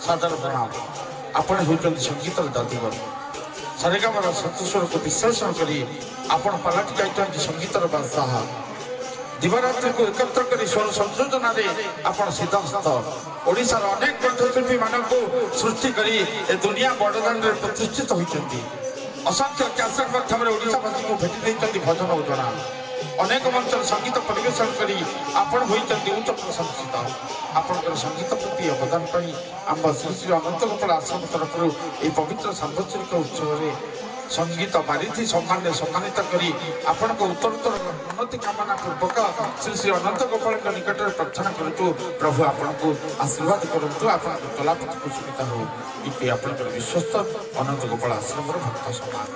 सादर प्रणाम। आपण होउछन्ति संगीतर जादूगर सारेगामार सप्तस्वर को विश्लेषण करी आपण पलटि जाइछन्ति संगीतर बादशाह। दिवारात्रि को एकत्र करी स्वर संयोजन आपण सिद्धहस्त ओडिशार अनेक कंठशिल्पी मानक सृष्टि करी ए दुनिया बड़दान प्रतिष्ठित होइछन्ति। असंख्य कैसेट माध्यम ओडिशावासी को भेटी देइछन्ति भजन ओजना। अनेक मंच संगीत परिवेशन करी आपण होइछन्ति उच्च प्रशंसित। आपणकर संगीत प्रति अवदान पाई आम श्री श्री अनंत गोपाल आश्रम तरफ ये पवित्र सांवत्सरिक उत्सव में संगीत बारिथि सम्मान सम्मानित करी आपण को उत्तरोत्तर उन्नति कामना पूर्वक श्री श्री अनंत गोपाल निकट में प्रार्थना करतु प्रभु आपण को आशीर्वाद करतु आपण कलापति कुसुमित हो इति आपणकर विश्वस्त अनंत गोपाल आश्रम भक्त सम्मान।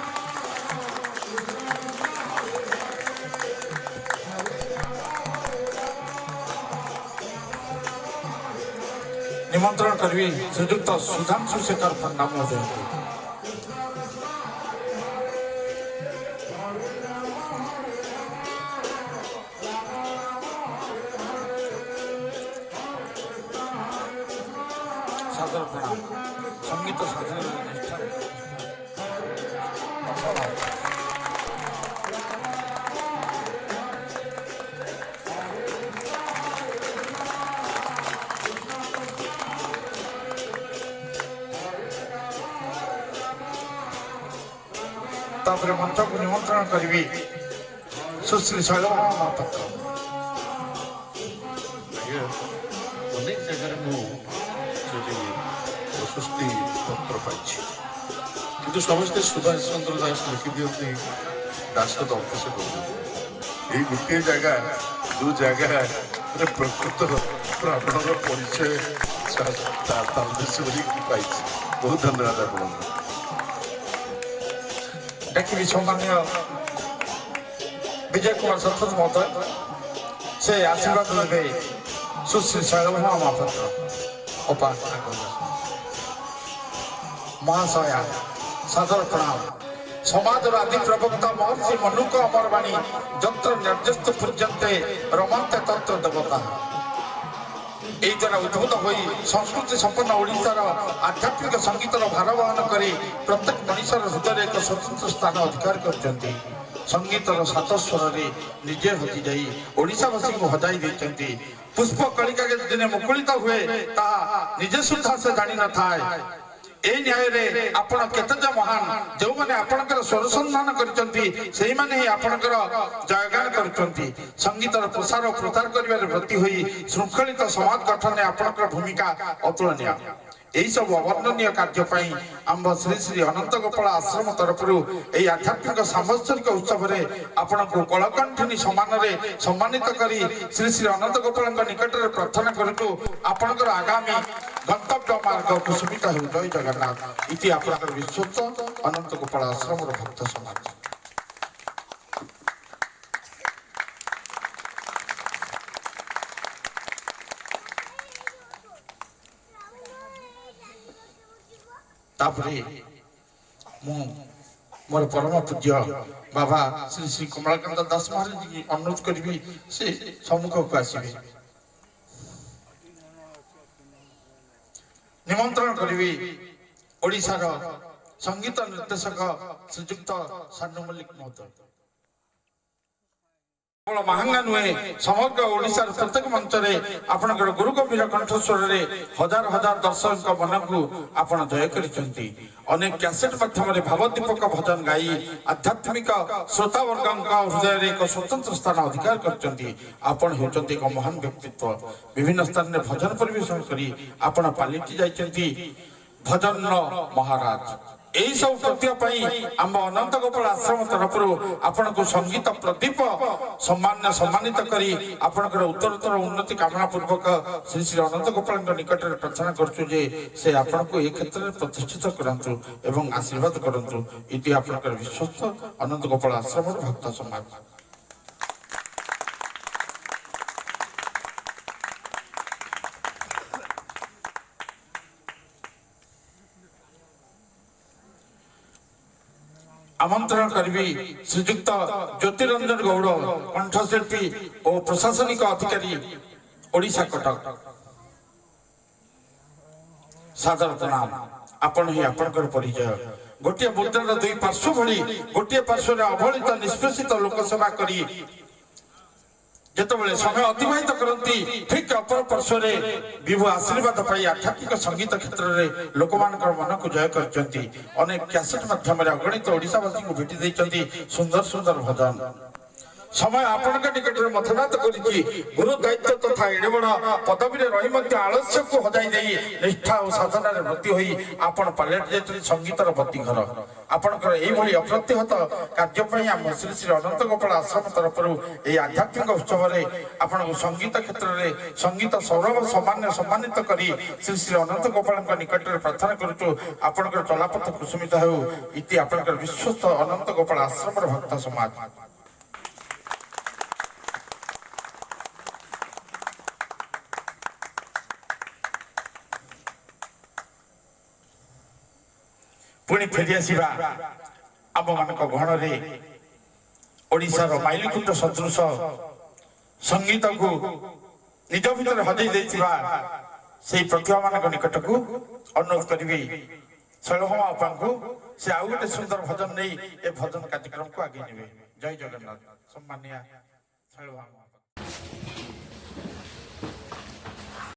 निमंत्रण करी श्रीयुक्त सुधांशु शेखर पंडा महोदय सादर प्रणाम। संगीत साधन मंच को निमंत्रण करी सुश्री शैलभा महापात्र। अनेक जगह प्रशस्ति पत्र पाई कि समस्ते सुभाष चंद्र दास लिखि दिखते दास दंत से ये गोटे जगह जो जगह प्रकृत आपण परिचय पाई बहुत धन्यवाद आप डाकिबी सम्मान्य विजय कुमार सतत महोदय से आशीर्वाद देवे सुश्री शैलभा महापात्र महाशया सादर प्रणाम। समाज आदि प्रवक्ता महर्षि मनु को अमरवाणी जंत्र निर्दिष्ट पर्यंते रमन्ते तत्र देवता यही द्वारा उद्भूत हो संस्कृति संपन्न ओडिशार आध्यात्मिक संगीतर भार वहन कर प्रत्येक मनुष्यर हृदय एक स्वतंत्र स्थान अधिकार करते। संगीतर सात स्वर निजे हजि जाई ओडिशावासी को हजाई देते। पुष्प कलिका के दिन मुकुलित हुए ताहा निजे सुद्धा से जानी न थाए। ए न्याय रे आपण केतज महान जो माने आपणकर स्वर सम्मान करचंती सेही माने ही आपणकर जयगान करचंती। संगीतर प्रसार और प्रचार करिवार व्रती होई शृंखलित समाज गठन में आपणकर भूमिका अतुलनीय। यही सब अवर्णनीय कार्य पाई आंब श्री श्री अनंत गोपाल आश्रम तरफ यही आध्यात्मिक सांवत्सरिक उत्सव में आपण को कलकंठनी सम्मान सम्मानित करी श्री श्री अनंत गोपाल निकट में प्रार्थना करतु आपणकर आगामी गंतव्य मार्ग कुसुमित हो। जय जगन्नाथ इति आपणकर विश्वस्त अनंत गोपाल आश्रम भक्त समाज। मोर परम पूज्य बाबा श्री श्री कमलाकांत दास महाराज जी अनुरोध करी से सम्मुख को आसवे निमंत्रण करी ओडिशार संगीत निर्देशक श्रीयुक्त सानु मल्लिक महोदय। महांगा नुहे समग्र ओडिशार प्रत्येक मंच में आपणकर गुरु गंभीर कंठस्वर हजार हजार दर्शक मन को आपण जय करिसेंती। अनेक कैसेट माध्यम भावदीपक भजन गाई आध्यात्मिक श्रोतावर्ग हृदय एक स्वतंत्र स्थान अधिकार करचंती। आपण होचंती एक महान व्यक्तित्व। विभिन्न स्थान में भजन परिवेशन करी आपण पालिटी जाइचंती भजन महाराज। यही सब प्रत्यय आम अनंत गोपाल आश्रम तरफ आपण को संगीत प्रदीप सम्मान सम्मानित करी आपणकर उत्तरोत्तर उन्नति कामना पूर्वक श्री श्री अनंत गोपाल निकट में प्रार्थना करछु जे से आपण को एक क्षेत्र में प्रतिष्ठित करंतु एवं आशीर्वाद करंतु इति आपणकर विश्वस्त अनंत गोपाल आश्रम भक्त समाज। आमंत्रण करी श्रीयुक्त ज्योतिरंजन गौड़ कंठशिल्पी और प्रशासनिक अधिकारी ओडिशा कटक ସାଦର ପ୍ରଣାମ। ଆପଣ ହିଁ ଆପଣଙ୍କର ପରିଚୟ। ଗୋଟିଏ ମୁଦ୍ରାର ଦୁଇ ପାର୍ଶ୍ୱ ଭଳି ଗୋଟିଏ ପାର୍ଶ୍ୱରେ ଅବହେଳିତ ନିଷ୍ପେଷିତ ଲୋକସଭା କରି ଯେତେବେଳେ ସମୟ ଅତିବାହିତ କରନ୍ତି, ଠିକ ଅପର ପାର୍ଶ୍ୱରେ ବିଭୁ ଆଶୀର୍ବାଦ ପାଇ ଆଧ୍ୟାତ୍ମିକ ସଙ୍ଗୀତ କ୍ଷେତ୍ରରେ ଲୋକମାନଙ୍କର ମନକୁ ଜୟ କରିଛନ୍ତି। ଅନେକ କ୍ୟାସେଟ ମାଧ୍ୟମରେ ଅଗଣିତ ଓଡ଼ିଶାବାସୀଙ୍କୁ ଭେଟି ଦେଇଛନ୍ତି ସୁନ୍ଦର ସୁନ୍ଦର ଭଜନ। ସମୟ ଆପଣଙ୍କ ନିକଟରେ ମତଦାତ କରିଛି। ଗୁରୁ ଦାୟିତ୍ୱ ତଥା ଏଡ଼େ ବଡ଼ ପଦବୀରେ ରହି ମଧ୍ୟ ଆଳସ୍ୟକୁ ହଜାଇ ଦେଇ ନିଷ୍ଠା ଓ ସାଧନାରେ ବ୍ରତୀ ହୋଇ ଆପଣ ପାଲେଟ ଯାଇଛନ୍ତି ସଙ୍ଗୀତର ବତିଘର। ଆପଣଙ୍କର ଏଇଭଳି ଅପ୍ରତିହତ କାର୍ଯ୍ୟ ପାଇଁ ଆମ ଶ୍ରୀ ଶ୍ରୀ ଅନନ୍ତ ଗୋପାଳ ଆଶ୍ରମ ତରଫରୁ ଏହି ଆଧ୍ୟାତ୍ମିକ ଉତ୍ସବରେ ଆପଣଙ୍କୁ ସଙ୍ଗୀତ କ୍ଷେତ୍ରରେ ସଙ୍ଗୀତ ସୌରଭ ସମ୍ମାନିତ କରି ଶ୍ରୀ ଶ୍ରୀ ଅନନ୍ତ ଗୋପାଳଙ୍କ ନିକଟରେ ପ୍ରାର୍ଥନା କରୁଛୁ ଆପଣଙ୍କର ଚଲାପଥ କୁସୁମିତ ହେଉ। ଇତି ଆପଣଙ୍କର ବିଶ୍ୱସ୍ତ ଅନନ୍ତ ଗୋପାଳ ଆଶ୍ରମର ଭକ୍ତ ସମାଜ। ପୁଣି ଫେରି ଆସିବା ଆମମାନଙ୍କ ଗହଣରେ ଓଡ଼ିଶାର ମାଇଲିକୁଟ ସଦୃଶ ସଙ୍ଗୀତକୁ ନିଜ ଭିତରେ ହଜେଇ ଦେଇଥିବା ସେଇ ପ୍ରତିଭାମାନଙ୍କ ନିକଟକୁ ଅନୁରୋଧ କରିବି ଶୈଳଭାମା ଅପାଙ୍କୁ ସେ ଆଉ ଗୋଟେ ସୁନ୍ଦର ଭଜନ ନେଇ ଏ ଭଜନ କାର୍ଯ୍ୟକ୍ରମକୁ ଆଗେଇ ନେବେ। ଜୟ ଜଗନ୍ନାଥ। ସମ୍ମାନୀୟ ଶୈଳଭାମା।